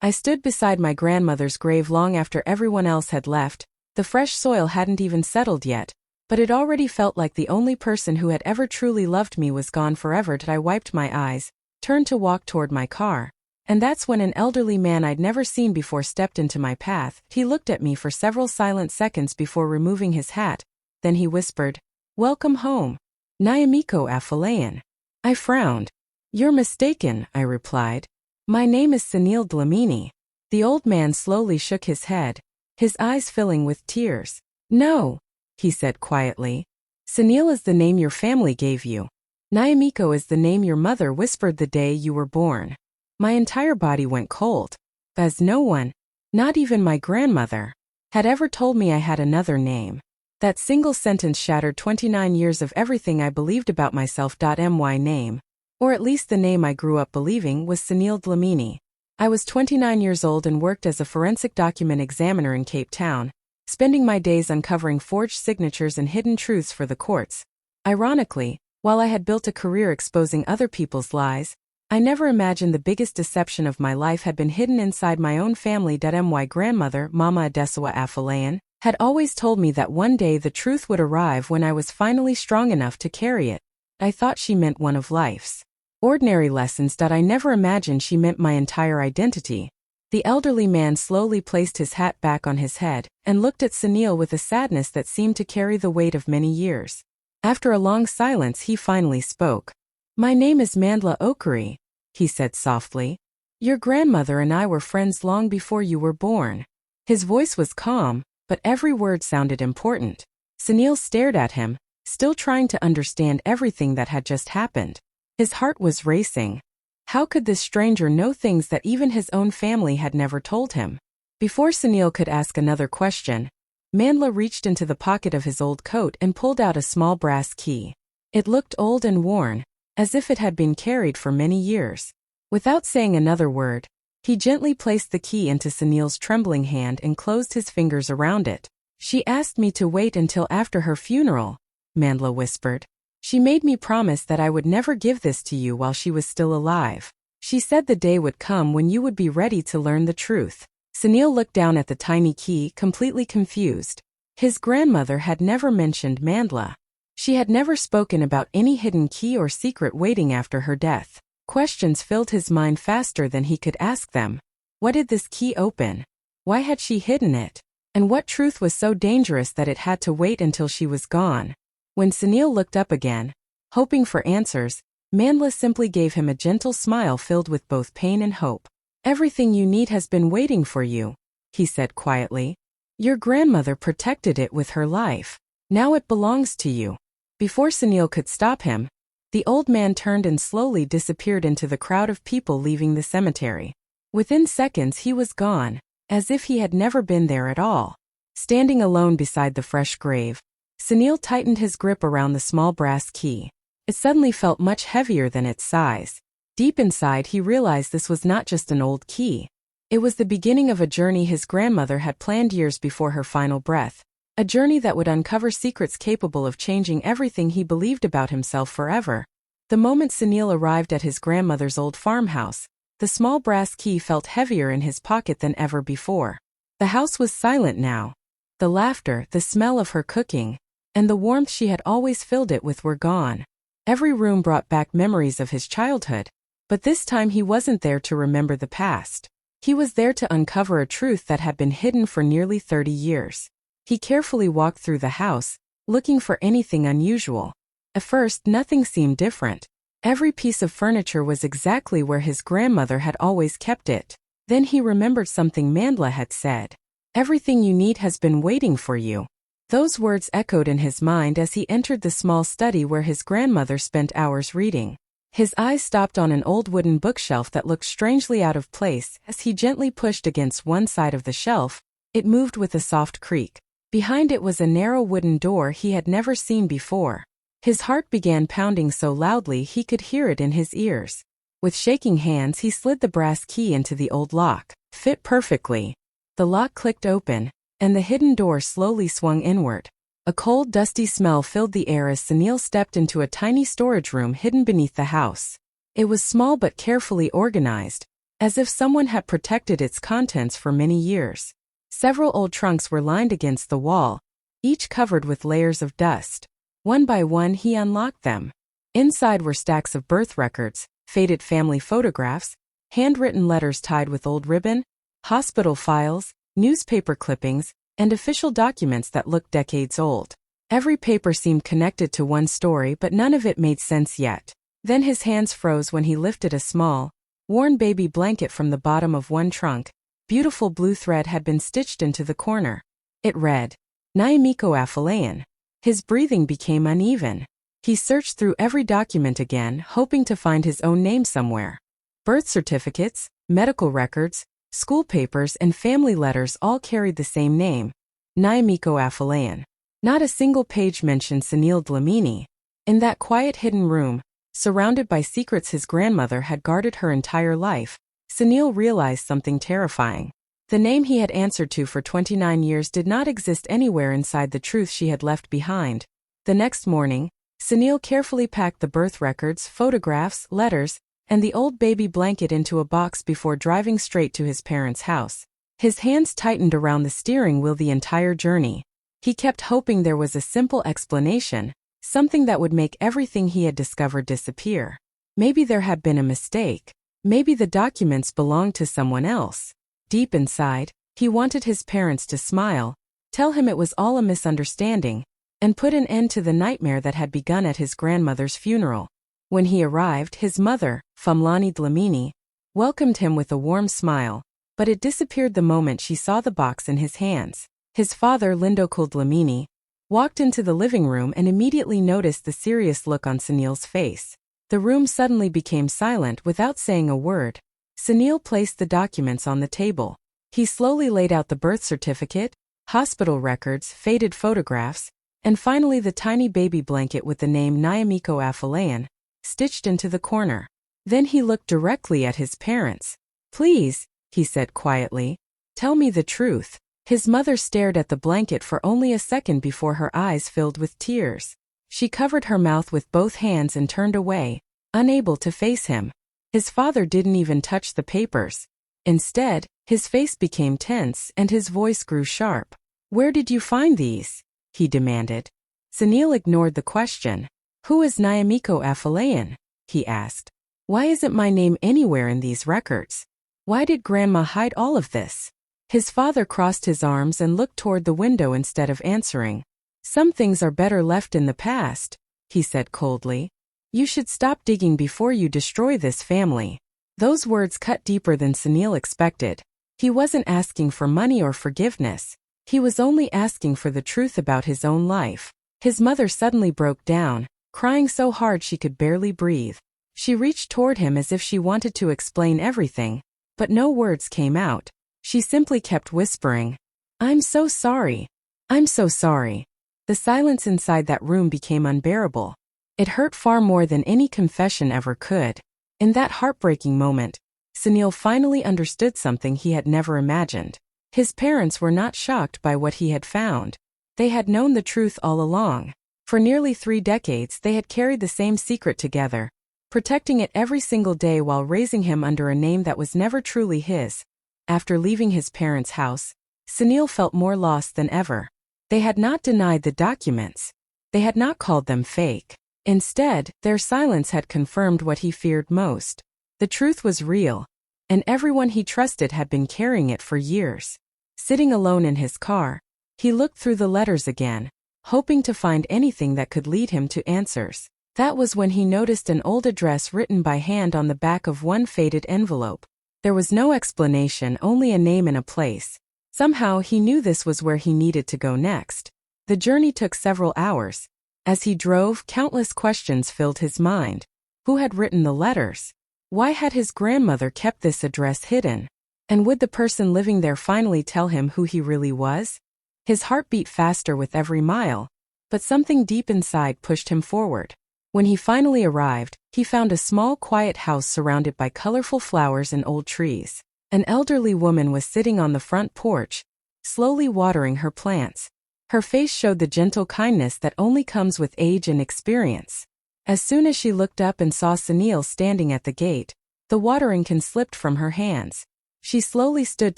I stood beside my grandmother's grave long after everyone else had left. The fresh soil hadn't even settled yet, but it already felt like the only person who had ever truly loved me was gone forever. I wiped my eyes, turned to walk toward my car, and that's when an elderly man I'd never seen before stepped into my path. He looked at me for several silent seconds before removing his hat. Then he whispered, "Welcome home, Nyamiko Afolayan." I frowned. "You're mistaken," I replied. "My name is Sunil Dlamini." The old man slowly shook his head, his eyes filling with tears. "No," he said quietly. "Sunil is the name your family gave you. Nyamiko is the name your mother whispered the day you were born." My entire body went cold, as no one, not even my grandmother, had ever told me I had another name. That single sentence shattered 29 years of everything I believed about myself. My name, or at least the name I grew up believing, was Sunil Dlamini. I was 29 years old and worked as a forensic document examiner in Cape Town, spending my days uncovering forged signatures and hidden truths for the courts. Ironically, while I had built a career exposing other people's lies, I never imagined the biggest deception of my life had been hidden inside my own family. My grandmother, Mama Adesawa Afolayan, had always told me that one day the truth would arrive when I was finally strong enough to carry it. I thought she meant one of life's ordinary lessons. I never imagined she meant my entire identity. The elderly man slowly placed his hat back on his head and looked at Sunil with a sadness that seemed to carry the weight of many years. After a long silence, he finally spoke. "My name is Mandla Okuri," he said softly. "Your grandmother and I were friends long before you were born." His voice was calm, but every word sounded important. Sunil stared at him, still trying to understand everything that had just happened. His heart was racing. How could this stranger know things that even his own family had never told him? Before Sunil could ask another question, Mandla reached into the pocket of his old coat and pulled out a small brass key. It looked old and worn, as if it had been carried for many years. Without saying another word, he gently placed the key into Sunil's trembling hand and closed his fingers around it. "She asked me to wait until after her funeral," Mandla whispered. "She made me promise that I would never give this to you while she was still alive. She said the day would come when you would be ready to learn the truth." Sunil looked down at the tiny key, completely confused. His grandmother had never mentioned Mandla. She had never spoken about any hidden key or secret waiting after her death. Questions filled his mind faster than he could ask them. What did this key open? Why had she hidden it? And what truth was so dangerous that it had to wait until she was gone? When Sunil looked up again, hoping for answers, Mandla simply gave him a gentle smile filled with both pain and hope. "Everything you need has been waiting for you," he said quietly. "Your grandmother protected it with her life. Now it belongs to you." Before Sunil could stop him, the old man turned and slowly disappeared into the crowd of people leaving the cemetery. Within seconds he was gone, as if he had never been there at all. Standing alone beside the fresh grave, Sunil tightened his grip around the small brass key. It suddenly felt much heavier than its size. Deep inside he realized this was not just an old key. It was the beginning of a journey his grandmother had planned years before her final breath. A journey that would uncover secrets capable of changing everything he believed about himself forever. The moment Sunil arrived at his grandmother's old farmhouse, the small brass key felt heavier in his pocket than ever before. The house was silent now. The laughter, the smell of her cooking, and the warmth she had always filled it with were gone. Every room brought back memories of his childhood, but this time he wasn't there to remember the past. He was there to uncover a truth that had been hidden for nearly 30 years. He carefully walked through the house, looking for anything unusual. At first, nothing seemed different. Every piece of furniture was exactly where his grandmother had always kept it. Then he remembered something Mandla had said. "Everything you need has been waiting for you." Those words echoed in his mind as he entered the small study where his grandmother spent hours reading. His eyes stopped on an old wooden bookshelf that looked strangely out of place. As he gently pushed against one side of the shelf, it moved with a soft creak. Behind it was a narrow wooden door he had never seen before. His heart began pounding so loudly he could hear it in his ears. With shaking hands he slid the brass key into the old lock. Fit perfectly. The lock clicked open, and the hidden door slowly swung inward. A cold, dusty smell filled the air as Sunil stepped into a tiny storage room hidden beneath the house. It was small but carefully organized, as if someone had protected its contents for many years. Several old trunks were lined against the wall, each covered with layers of dust. One by one he unlocked them. Inside were stacks of birth records, faded family photographs, handwritten letters tied with old ribbon, hospital files, newspaper clippings, and official documents that looked decades old. Every paper seemed connected to one story, but none of it made sense yet. Then his hands froze when he lifted a small, worn baby blanket from the bottom of one trunk. Beautiful blue thread had been stitched into the corner. It read, Nyamiko Afolayan. His breathing became uneven. He searched through every document again, hoping to find his own name somewhere. Birth certificates, medical records, school papers, and family letters all carried the same name, Nyamiko Afolayan. Not a single page mentioned Sunil Dlamini. In that quiet hidden room, surrounded by secrets his grandmother had guarded her entire life, Sunil realized something terrifying. The name he had answered to for 29 years did not exist anywhere inside the truth she had left behind. The next morning, Sunil carefully packed the birth records, photographs, letters, and the old baby blanket into a box before driving straight to his parents' house. His hands tightened around the steering wheel the entire journey. He kept hoping there was a simple explanation, something that would make everything he had discovered disappear. Maybe there had been a mistake. Maybe the documents belonged to someone else. Deep inside, he wanted his parents to smile, tell him it was all a misunderstanding, and put an end to the nightmare that had begun at his grandmother's funeral. When he arrived, his mother, Phumlani Dlamini, welcomed him with a warm smile, but it disappeared the moment she saw the box in his hands. His father, Lindokul Dlamini, walked into the living room and immediately noticed the serious look on Sunil's face. The room suddenly became silent without saying a word. Sunil placed the documents on the table. He slowly laid out the birth certificate, hospital records, faded photographs, and finally the tiny baby blanket with the name Nyamiko Afolayan, stitched into the corner. Then he looked directly at his parents. Please, he said quietly, tell me the truth. His mother stared at the blanket for only a second before her eyes filled with tears. She covered her mouth with both hands and turned away, unable to face him. His father didn't even touch the papers. Instead, his face became tense and his voice grew sharp. Where did you find these? He demanded. Sunil ignored the question. Who is Nyamiko Afolayan? He asked. Why isn't my name anywhere in these records? Why did Grandma hide all of this? His father crossed his arms and looked toward the window instead of answering. Some things are better left in the past, he said coldly. You should stop digging before you destroy this family. Those words cut deeper than Sunil expected. He wasn't asking for money or forgiveness. He was only asking for the truth about his own life. His mother suddenly broke down, crying so hard she could barely breathe. She reached toward him as if she wanted to explain everything, but no words came out. She simply kept whispering, I'm so sorry. I'm so sorry. The silence inside that room became unbearable. It hurt far more than any confession ever could. In that heartbreaking moment, Sunil finally understood something he had never imagined. His parents were not shocked by what he had found. They had known the truth all along. For nearly 3 decades they had carried the same secret together, protecting it every single day while raising him under a name that was never truly his. After leaving his parents' house, Sunil felt more lost than ever. They had not denied the documents. They had not called them fake. Instead, their silence had confirmed what he feared most. The truth was real, and everyone he trusted had been carrying it for years. Sitting alone in his car, he looked through the letters again, hoping to find anything that could lead him to answers. That was when he noticed an old address written by hand on the back of one faded envelope. There was no explanation, only a name and a place. Somehow he knew this was where he needed to go next. The journey took several hours. As he drove, countless questions filled his mind. Who had written the letters? Why had his grandmother kept this address hidden? And would the person living there finally tell him who he really was? His heart beat faster with every mile, but something deep inside pushed him forward. When he finally arrived, he found a small, quiet house surrounded by colorful flowers and old trees. An elderly woman was sitting on the front porch, slowly watering her plants. Her face showed the gentle kindness that only comes with age and experience. As soon as she looked up and saw Sunil standing at the gate, The watering can slipped from her hands. She slowly stood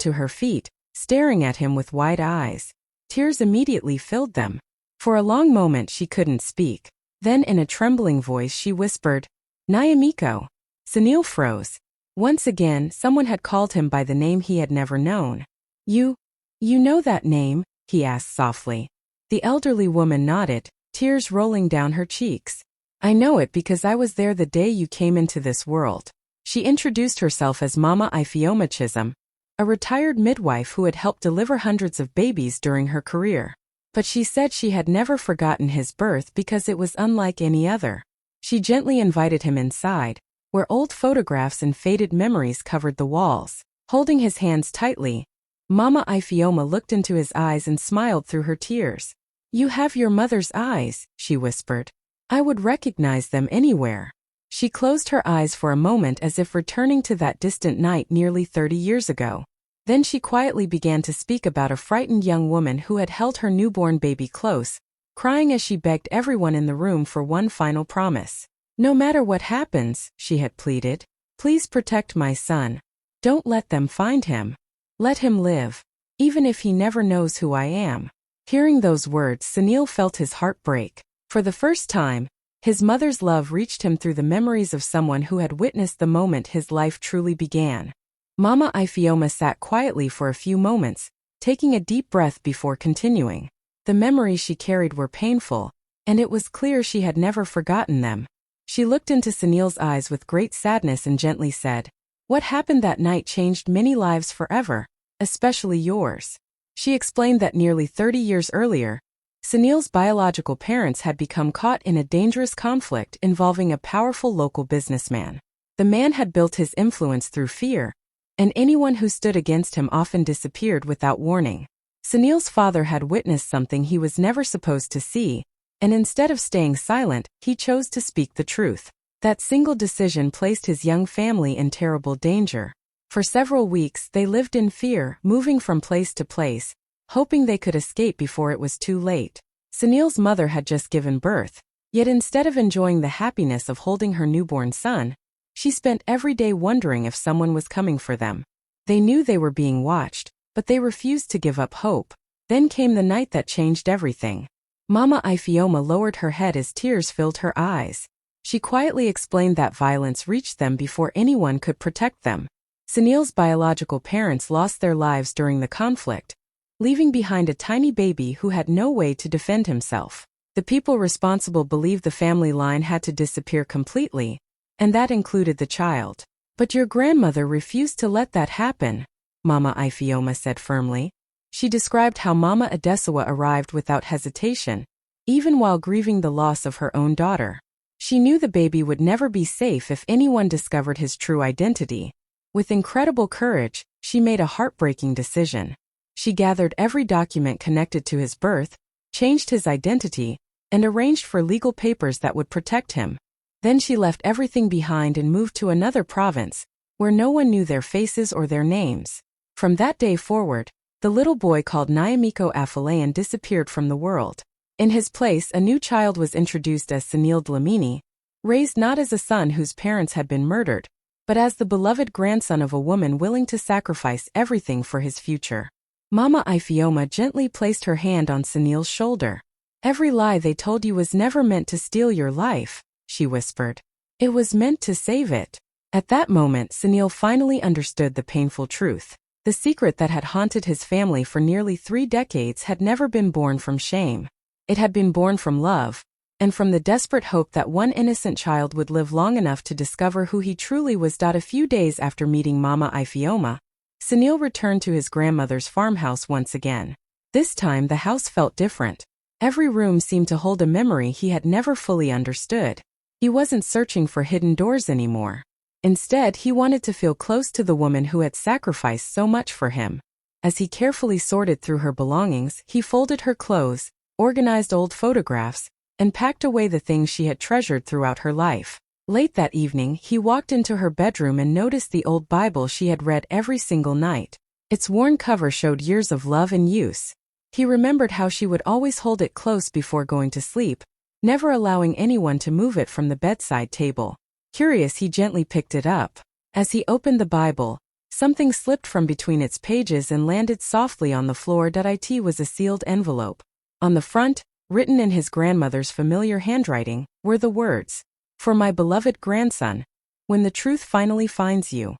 to her feet, staring at him with wide eyes. Tears immediately filled them. For a long moment she couldn't speak. Then in a trembling voice she whispered, "Nyamiko." Sunil froze. Once again, someone had called him by the name he had never known. You know that name?" he asked softly. The elderly woman nodded, tears rolling down her cheeks. "I know it because I was there the day you came into this world." She introduced herself as Mama Ifeoma Chisholm, a retired midwife who had helped deliver hundreds of babies during her career. But she said she had never forgotten his birth because it was unlike any other. She gently invited him inside, where old photographs and faded memories covered the walls. Holding his hands tightly, Mama Ifeoma looked into his eyes and smiled through her tears. "You have your mother's eyes," she whispered. "I would recognize them anywhere." She closed her eyes for a moment as if returning to that distant night nearly 30 years ago. Then she quietly began to speak about a frightened young woman who had held her newborn baby close, crying as she begged everyone in the room for one final promise. "No matter what happens," she had pleaded, "please protect my son. Don't let them find him. Let him live, even if he never knows who I am." Hearing those words, Sunil felt his heart break. For the first time, his mother's love reached him through the memories of someone who had witnessed the moment his life truly began. Mama Ifeoma sat quietly for a few moments, taking a deep breath before continuing. The memories she carried were painful, and it was clear she had never forgotten them. She looked into Sunil's eyes with great sadness and gently said, "What happened that night changed many lives forever, especially yours." She explained that nearly 30 years earlier, Sunil's biological parents had become caught in a dangerous conflict involving a powerful local businessman. The man had built his influence through fear, and anyone who stood against him often disappeared without warning. Sunil's father had witnessed something he was never supposed to see, and instead of staying silent, he chose to speak the truth. That single decision placed his young family in terrible danger. For several weeks they lived in fear, moving from place to place, hoping they could escape before it was too late. Sunil's mother had just given birth, yet instead of enjoying the happiness of holding her newborn son, she spent every day wondering if someone was coming for them. They knew they were being watched, but they refused to give up hope. Then came the night that changed everything. Mama Ifeoma lowered her head as tears filled her eyes. She quietly explained that violence reached them before anyone could protect them. Sunil's biological parents lost their lives during the conflict, leaving behind a tiny baby who had no way to defend himself. The people responsible believed the family line had to disappear completely, and that included the child. "But your grandmother refused to let that happen," Mama Ifeoma said firmly. She described how Mama Adesawa arrived without hesitation, even while grieving the loss of her own daughter. She knew the baby would never be safe if anyone discovered his true identity. With incredible courage, she made a heartbreaking decision. She gathered every document connected to his birth, changed his identity, and arranged for legal papers that would protect him. Then she left everything behind and moved to another province, where no one knew their faces or their names. From that day forward, the little boy called Nyamiko Afolayan disappeared from the world. In his place, a new child was introduced as Sunil Dlamini, raised not as a son whose parents had been murdered, but as the beloved grandson of a woman willing to sacrifice everything for his future. Mama Ifeoma gently placed her hand on Sunil's shoulder. "Every lie they told you was never meant to steal your life," she whispered. "It was meant to save it." At that moment, Sunil finally understood the painful truth. The secret that had haunted his family for nearly 3 decades had never been born from shame. It had been born from love, and from the desperate hope that one innocent child would live long enough to discover who he truly was. A few days after meeting Mama Ifeoma, Sunil returned to his grandmother's farmhouse once again. This time the house felt different. Every room seemed to hold a memory he had never fully understood. He wasn't searching for hidden doors anymore. Instead, he wanted to feel close to the woman who had sacrificed so much for him. As he carefully sorted through her belongings, he folded her clothes, organized old photographs, and packed away the things she had treasured throughout her life. Late that evening, he walked into her bedroom and noticed the old Bible she had read every single night. Its worn cover showed years of love and use. He remembered how she would always hold it close before going to sleep, never allowing anyone to move it from the bedside table. Curious, he gently picked it up. As he opened the Bible, something slipped from between its pages and landed softly on the floor. It was a sealed envelope. On the front, written in his grandmother's familiar handwriting, were the words, "For my beloved grandson, when the truth finally finds you."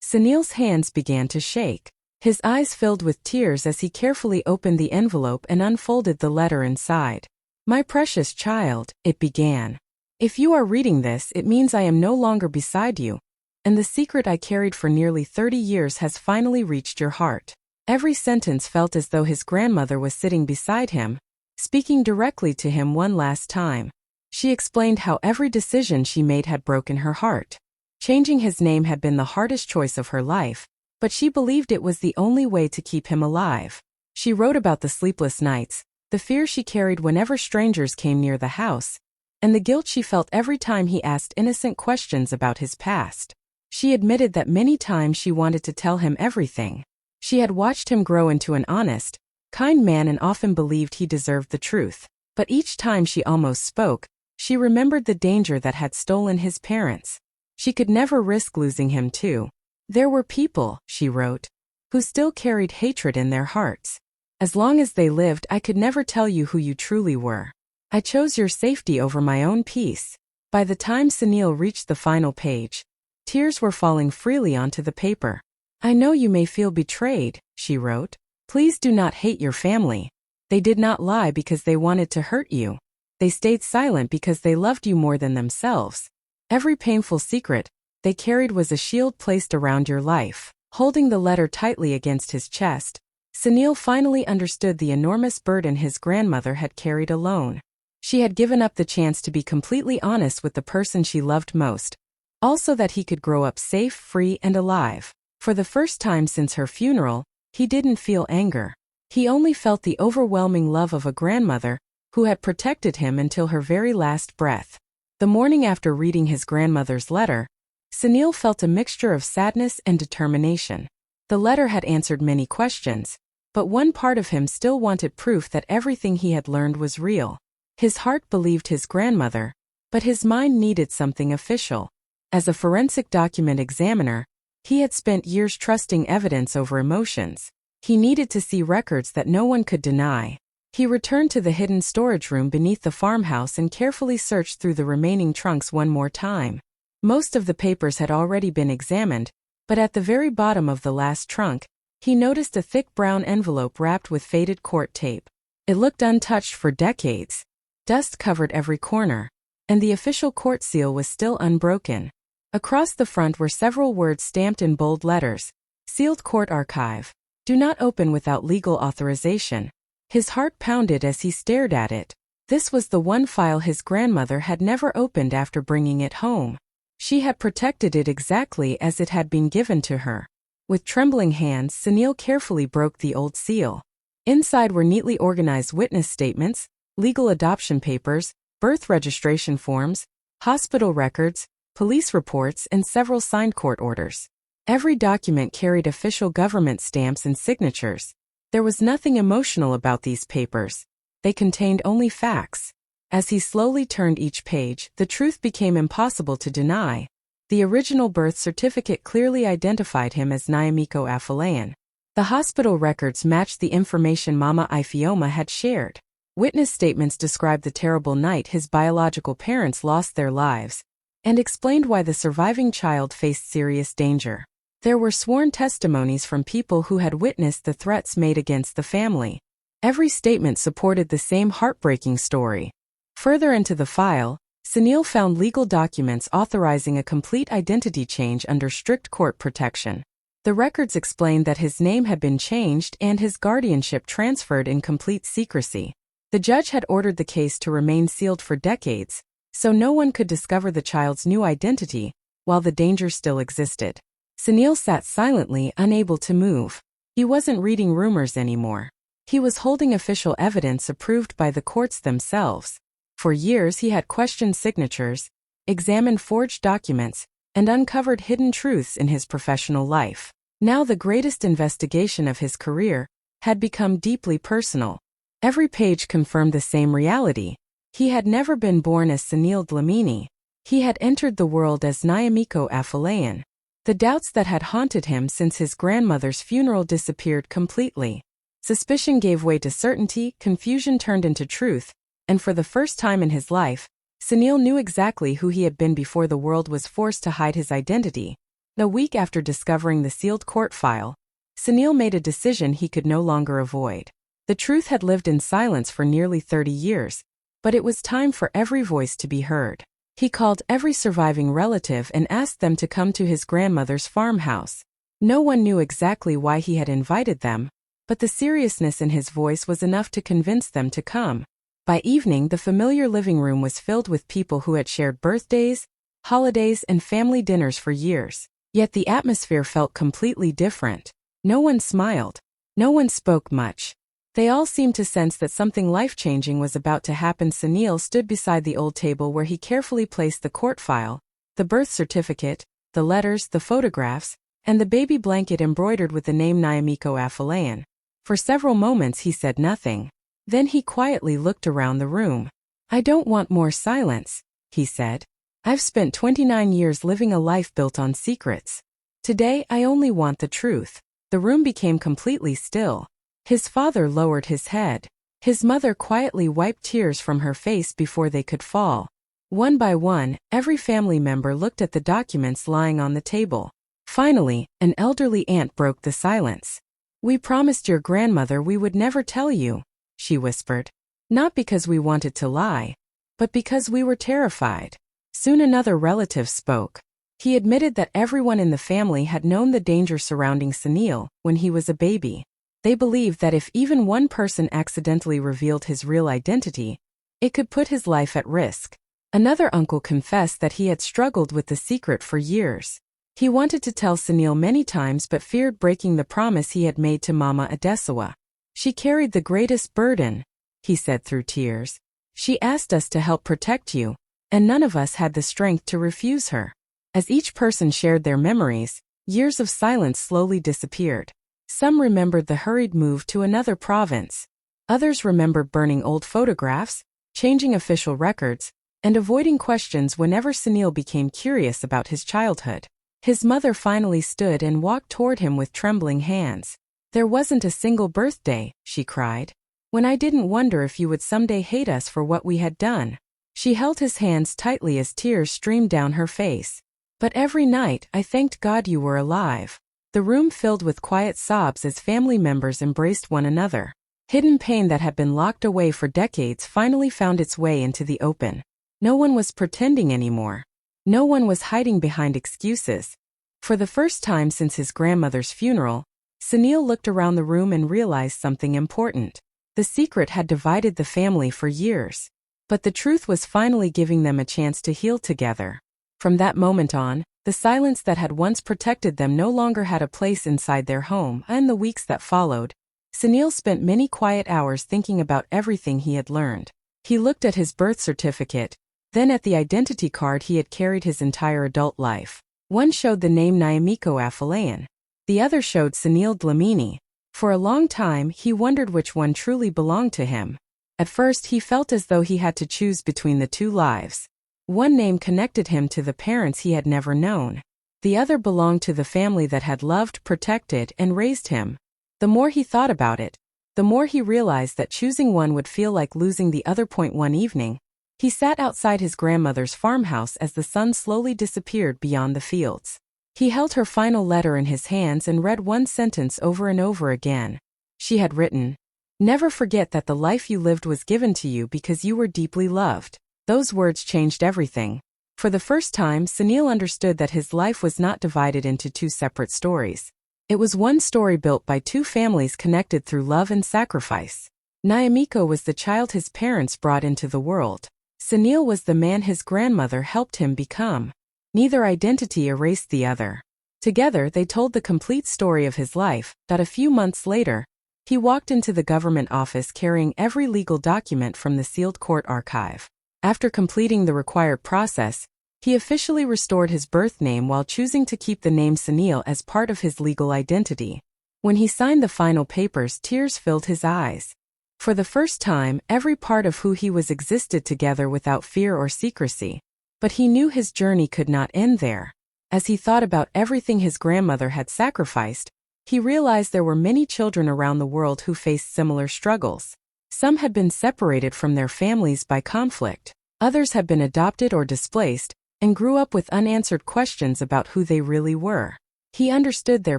Sunil's hands began to shake. His eyes filled with tears as he carefully opened the envelope and unfolded the letter inside. "My precious child," it began. "If you are reading this, it means I am no longer beside you, and the secret I carried for nearly 30 years has finally reached your heart." Every sentence felt as though his grandmother was sitting beside him, speaking directly to him one last time. She explained how every decision she made had broken her heart. Changing his name had been the hardest choice of her life, but she believed it was the only way to keep him alive. She wrote about the sleepless nights, the fear she carried whenever strangers came near the house, and the guilt she felt every time he asked innocent questions about his past. She admitted that many times she wanted to tell him everything. She had watched him grow into an honest, kind man and often believed he deserved the truth. But each time she almost spoke, she remembered the danger that had stolen his parents. She could never risk losing him too. "There were people," she wrote, "who still carried hatred in their hearts. As long as they lived, I could never tell you who you truly were. I chose your safety over my own peace." By the time Sunil reached the final page, tears were falling freely onto the paper. "I know you may feel betrayed," she wrote. "Please do not hate your family. They did not lie because they wanted to hurt you. They stayed silent because they loved you more than themselves. Every painful secret they carried was a shield placed around your life." Holding the letter tightly against his chest, Sunil finally understood the enormous burden his grandmother had carried alone. She had given up the chance to be completely honest with the person she loved most, also that he could grow up safe, free, and alive. For the first time since her funeral, he didn't feel anger. He only felt the overwhelming love of a grandmother who had protected him until her very last breath. The morning after reading his grandmother's letter, Sunil felt a mixture of sadness and determination. The letter had answered many questions, but one part of him still wanted proof that everything he had learned was real. His heart believed his grandmother, but his mind needed something official. As a forensic document examiner, he had spent years trusting evidence over emotions. He needed to see records that no one could deny. He returned to the hidden storage room beneath the farmhouse and carefully searched through the remaining trunks one more time. Most of the papers had already been examined, but at the very bottom of the last trunk, he noticed a thick brown envelope wrapped with faded court tape. It looked untouched for decades. Dust covered every corner, and the official court seal was still unbroken. Across the front were several words stamped in bold letters: "Sealed Court Archive. Do not open without legal authorization." His heart pounded as he stared at it. This was the one file his grandmother had never opened after bringing it home. She had protected it exactly as it had been given to her. With trembling hands, Sunil carefully broke the old seal. Inside were neatly organized witness statements, legal adoption papers, birth registration forms, hospital records, police reports, and several signed court orders. Every document carried official government stamps and signatures. There was nothing emotional about these papers. They contained only facts. As he slowly turned each page, the truth became impossible to deny. The original birth certificate clearly identified him as Nyamiko Afolayan. The hospital records matched the information Mama Ifeoma had shared. Witness statements described the terrible night his biological parents lost their lives, and explained why the surviving child faced serious danger. There were sworn testimonies from people who had witnessed the threats made against the family. Every statement supported the same heartbreaking story. Further into the file, Sunil found legal documents authorizing a complete identity change under strict court protection. The records explained that his name had been changed and his guardianship transferred in complete secrecy. The judge had ordered the case to remain sealed for decades, so no one could discover the child's new identity, while the danger still existed. Sunil sat silently, unable to move. He wasn't reading rumors anymore. He was holding official evidence approved by the courts themselves. For years he had questioned signatures, examined forged documents, and uncovered hidden truths in his professional life. Now the greatest investigation of his career had become deeply personal. Every page confirmed the same reality. He had never been born as Sunil Dlamini. He had entered the world as Nyamiko Afolayan. The doubts that had haunted him since his grandmother's funeral disappeared completely. Suspicion gave way to certainty, confusion turned into truth, and for the first time in his life, Sunil knew exactly who he had been before the world was forced to hide his identity. A week after discovering the sealed court file, Sunil made a decision he could no longer avoid. The truth had lived in silence for nearly 30 years, but it was time for every voice to be heard. He called every surviving relative and asked them to come to his grandmother's farmhouse. No one knew exactly why he had invited them, but the seriousness in his voice was enough to convince them to come. By evening, the familiar living room was filled with people who had shared birthdays, holidays, and family dinners for years. Yet the atmosphere felt completely different. No one smiled. No one spoke much. They all seemed to sense that something life-changing was about to happen. Sunil stood beside the old table where he carefully placed the court file, the birth certificate, the letters, the photographs, and the baby blanket embroidered with the name Nyamiko Afolayan. For several moments he said nothing. Then he quietly looked around the room. "I don't want more silence," he said. "I've spent 29 years living a life built on secrets. Today I only want the truth." The room became completely still. His father lowered his head. His mother quietly wiped tears from her face before they could fall. One by one, every family member looked at the documents lying on the table. Finally, an elderly aunt broke the silence. "We promised your grandmother we would never tell you," she whispered. "Not because we wanted to lie, but because we were terrified." Soon another relative spoke. He admitted that everyone in the family had known the danger surrounding Sunil when he was a baby. They believed that if even one person accidentally revealed his real identity, it could put his life at risk. Another uncle confessed that he had struggled with the secret for years. He wanted to tell Sunil many times but feared breaking the promise he had made to Mama Adesawa. "She carried the greatest burden," he said through tears. "She asked us to help protect you, and none of us had the strength to refuse her." As each person shared their memories, years of silence slowly disappeared. Some remembered the hurried move to another province. Others remembered burning old photographs, changing official records, and avoiding questions whenever Sunil became curious about his childhood. His mother finally stood and walked toward him with trembling hands. "There wasn't a single birthday," she cried, "when I didn't wonder if you would someday hate us for what we had done." She held his hands tightly as tears streamed down her face. "But every night I thanked God you were alive." The room filled with quiet sobs as family members embraced one another. Hidden pain that had been locked away for decades finally found its way into the open. No one was pretending anymore. No one was hiding behind excuses. For the first time since his grandmother's funeral, Sunil looked around the room and realized something important. The secret had divided the family for years, but the truth was finally giving them a chance to heal together. From that moment on, the silence that had once protected them no longer had a place inside their home. In the weeks that followed, Sunil spent many quiet hours thinking about everything he had learned. He looked at his birth certificate, then at the identity card he had carried his entire adult life. One showed the name Nyamiko Afolayan. The other showed Sunil Dlamini. For a long time, he wondered which one truly belonged to him. At first, he felt as though he had to choose between the two lives. One name connected him to the parents he had never known. The other belonged to the family that had loved, protected, and raised him. The more he thought about it, the more he realized that choosing one would feel like losing the other. One evening, he sat outside his grandmother's farmhouse as the sun slowly disappeared beyond the fields. He held her final letter in his hands and read one sentence over and over again. She had written, "Never forget that the life you lived was given to you because you were deeply loved." Those words changed everything. For the first time, Sunil understood that his life was not divided into two separate stories. It was one story built by two families connected through love and sacrifice. Nyamiko was the child his parents brought into the world. Sunil was the man his grandmother helped him become. Neither identity erased the other. Together, they told the complete story of his life. That a few months later, he walked into the government office carrying every legal document from the sealed court archive. After completing the required process, he officially restored his birth name while choosing to keep the name Sunil as part of his legal identity. When he signed the final papers, tears filled his eyes. For the first time, every part of who he was existed together without fear or secrecy. But he knew his journey could not end there. As he thought about everything his grandmother had sacrificed, he realized there were many children around the world who faced similar struggles. Some had been separated from their families by conflict. Others had been adopted or displaced, and grew up with unanswered questions about who they really were. He understood their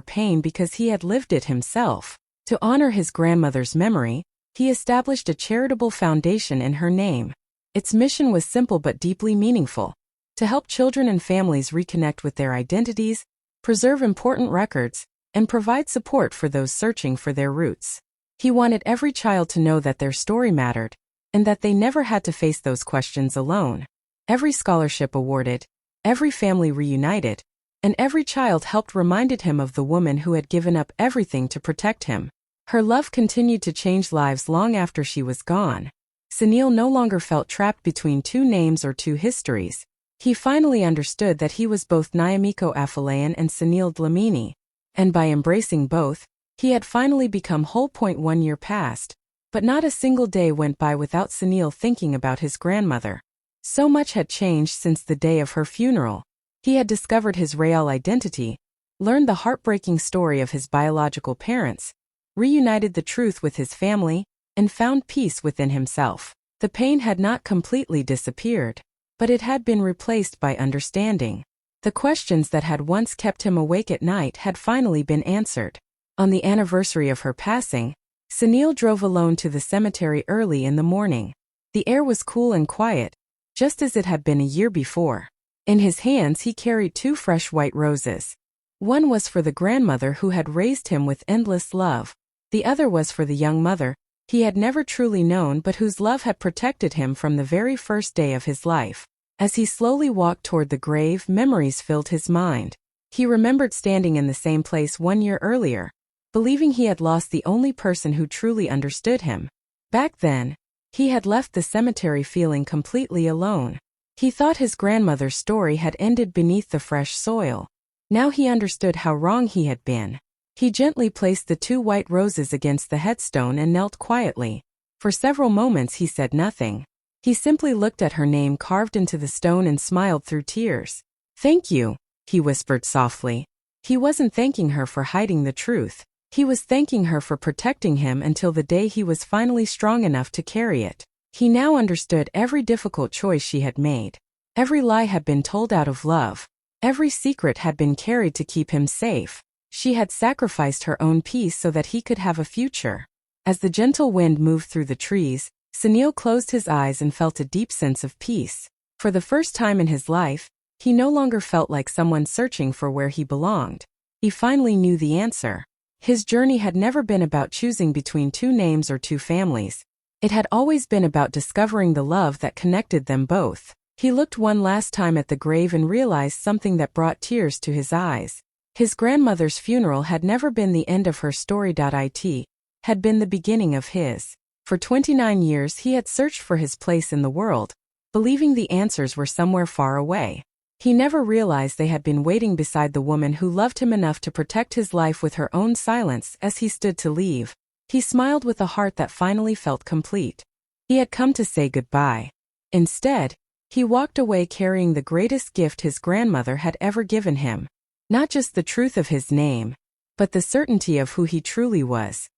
pain because he had lived it himself. To honor his grandmother's memory, he established a charitable foundation in her name. Its mission was simple but deeply meaningful: to help children and families reconnect with their identities, preserve important records, and provide support for those searching for their roots. He wanted every child to know that their story mattered, and that they never had to face those questions alone. Every scholarship awarded, every family reunited, and every child helped reminded him of the woman who had given up everything to protect him. Her love continued to change lives long after she was gone. Sunil no longer felt trapped between two names or two histories. He finally understood that he was both Nyamiko Afolayan and Sunil Dlamini, and by embracing both, he had finally become whole. 1 year passed, but not a single day went by without Sunil thinking about his grandmother. So much had changed since the day of her funeral. He had discovered his real identity, learned the heartbreaking story of his biological parents, reunited the truth with his family, and found peace within himself. The pain had not completely disappeared, but it had been replaced by understanding. The questions that had once kept him awake at night had finally been answered. On the anniversary of her passing, Sunil drove alone to the cemetery early in the morning. The air was cool and quiet, just as it had been a year before. In his hands he carried 2 fresh white roses. One was for the grandmother who had raised him with endless love. The other was for the young mother he had never truly known but whose love had protected him from the very first day of his life. As he slowly walked toward the grave, memories filled his mind. He remembered standing in the same place 1 year earlier, believing he had lost the only person who truly understood him. Back then, he had left the cemetery feeling completely alone. He thought his grandmother's story had ended beneath the fresh soil. Now he understood how wrong he had been. He gently placed the 2 white roses against the headstone and knelt quietly. For several moments he said nothing. He simply looked at her name carved into the stone and smiled through tears. "Thank you," he whispered softly. He wasn't thanking her for hiding the truth. He was thanking her for protecting him until the day he was finally strong enough to carry it. He now understood every difficult choice she had made. Every lie had been told out of love. Every secret had been carried to keep him safe. She had sacrificed her own peace so that he could have a future. As the gentle wind moved through the trees, Sunil closed his eyes and felt a deep sense of peace. For the first time in his life, he no longer felt like someone searching for where he belonged. He finally knew the answer. His journey had never been about choosing between 2 names or 2 families. It had always been about discovering the love that connected them both. He looked one last time at the grave and realized something that brought tears to his eyes. His grandmother's funeral had never been the end of her story. It had been the beginning of his. For 29 years he had searched for his place in the world, believing the answers were somewhere far away. He never realized they had been waiting beside the woman who loved him enough to protect his life with her own silence. As he stood to leave, he smiled with a heart that finally felt complete. He had come to say goodbye. Instead, he walked away carrying the greatest gift his grandmother had ever given him. Not just the truth of his name, but the certainty of who he truly was.